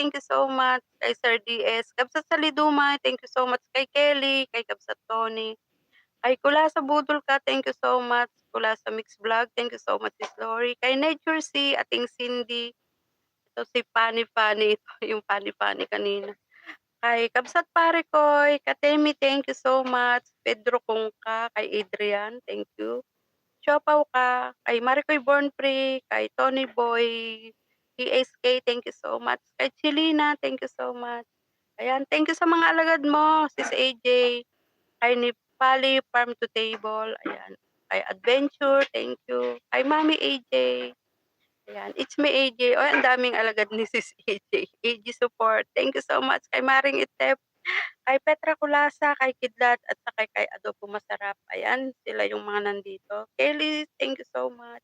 thank you so much. Kay Sir DS. Kabsat sa Lidumay, thank you so much. Kay Kelly, kay Kabsat Tony. Kay Kula sa Budol ka, thank you so much. Kula sa Mix Vlog, thank you so much, Sis Lori. Kay Nature C, Ating Cindy. Ito si Pani Pani, ito yung Pani Pani kanina. Kay Kabsat Pare Koy, Katemi, thank you so much. Pedro Kungka, kay Adrian, thank you. Siopaw ka, kay Maricoy Born Free, kay Tony Boy, PSK, thank you so much. Kay Chilina, thank you so much. Ayan, thank you sa mga alagad mo, Sis AJ, kay Nipali Farm to Table, ayan. Kay Adventure, thank you. Kay Mami AJ, ayan. It's me AJ. Oh, ang daming alagad ni Sis AJ. AJ support. Thank you so much. Kay Maring Itep, kay Petra Kulasa, kay Kidlat, at saka kay Adobo Masarap. Ayan, sila yung mga nandito. Kelly, thank you so much.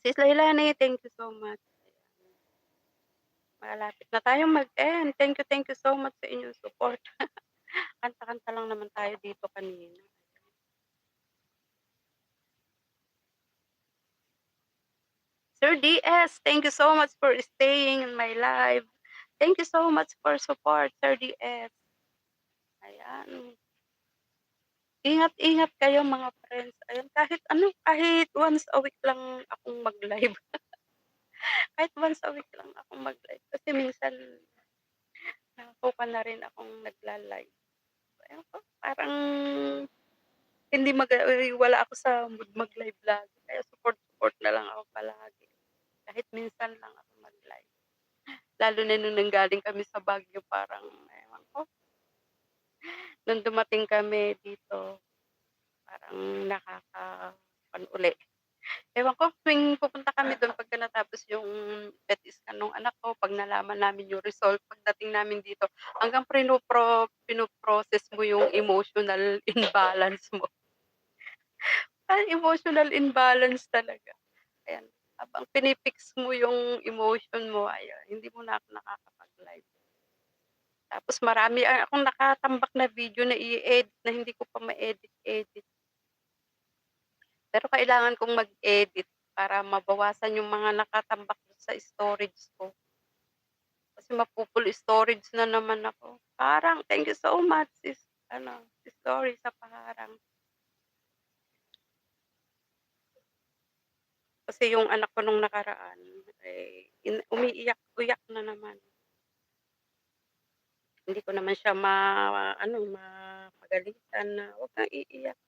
Sis Lailani, thank you so much. Ayan. Malapit na tayong mag-end. Thank you so much sa inyong support. Kanta-kanta lang naman tayo dito kanina. Sir DS, thank you so much for staying in my live. Thank you so much for support, Sir DS. Ayan. Ingat-ingat kayo mga friends. Ayan, kahit once a week lang akong mag-live. Kahit once a week lang akong mag-live. Kasi minsan, nakukuha na rin akong nagla-live. Ayan po, parang wala ako sa mood mag-live lagi. Kaya support na lang ako palagi. Kahit minsan lang ako mag-live. Lalo na nung nanggaling kami sa Baguio, parang, ewan ko, nung dumating kami dito, parang uli. Ewan ko, tuwing pupunta kami doon pagka natapos yung PET scan ng anak ko, pag nalaman namin yung result, pagdating namin dito, hanggang pinoprocess mo yung emotional imbalance mo. Emotional imbalance talaga. Ayan, habang pinipix mo yung emotion mo, ayun, hindi mo na ako nakakapag-live. Tapos marami akong nakatambak na video na i-edit na hindi ko pa ma-edit. Pero kailangan kong mag-edit para mabawasan yung mga nakatambak sa storage ko. Kasi mapu-full storage na naman ako. Parang, thank you so much, sis Lori sa paharang. Kasi yung anak ko nung nakaraan, umiiyak na naman. Hindi ko naman siya mapagalitan na, "Wag kang iiyak."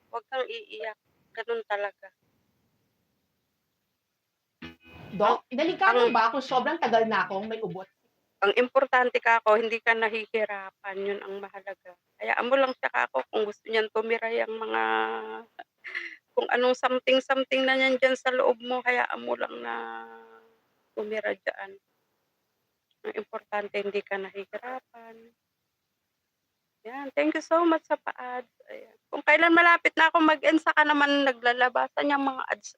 Wag kang iiyak, ganun talaga. Doc, delikado ba kung sobrang tagal na akong may ubot? Ang importante kako, hindi ka nahihirapan, yun ang mahalaga. Hayaan mo lang siya kako kung gusto niyang tumira yang mga kung anong something na nandiyan sa loob mo, hayaan mo lang na tumira diyan. Ang importante hindi ka nahihirapan. Yan, thank you so much sa pa-ads. Ayan. Kung kailan malapit na ako mag-end, saka naman naglalabasan yang mga ads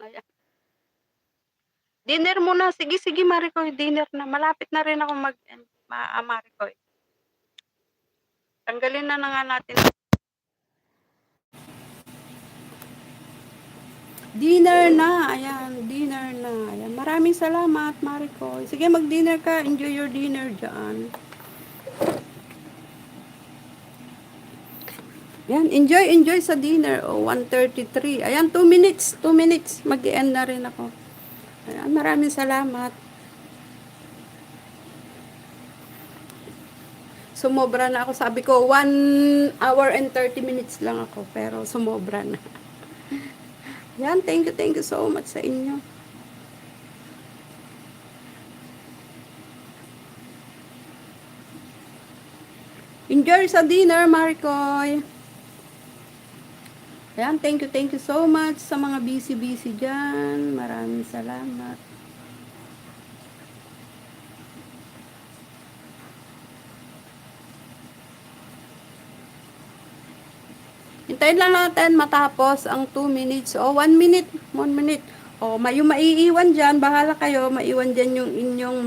na yan. Dinner muna. Sige, Maricoy, dinner na. Malapit na rin ako mag-end, Maricoy. Tanggalin na nga natin. Dinner na. Ayan, dinner na. Ayan. Maraming salamat, Maricoy. Sige, mag-dinner ka. Enjoy your dinner dyan. Ayan, enjoy sa dinner. 1:33. Ayan, 2 minutes. Mag-end na rin ako. Ayan, maraming salamat. Sumobra na ako. Sabi ko, 1 hour and 30 minutes lang ako. Pero sumobra na. Yan, thank you so much sa inyo. Enjoy sa dinner, Maricoy. Ayan, thank you so much sa mga busy dyan. Maraming salamat. Hintayin lang natin matapos ang 2 minutes. O, 1 minute. O, maiiwan dyan. Bahala kayo. Maiwan dyan yung inyong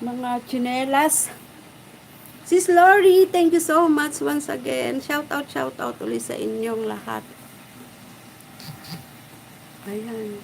mga tsinelas. Sis Lori, thank you so much once again. Shout out ulit sa inyong lahat. Ayan.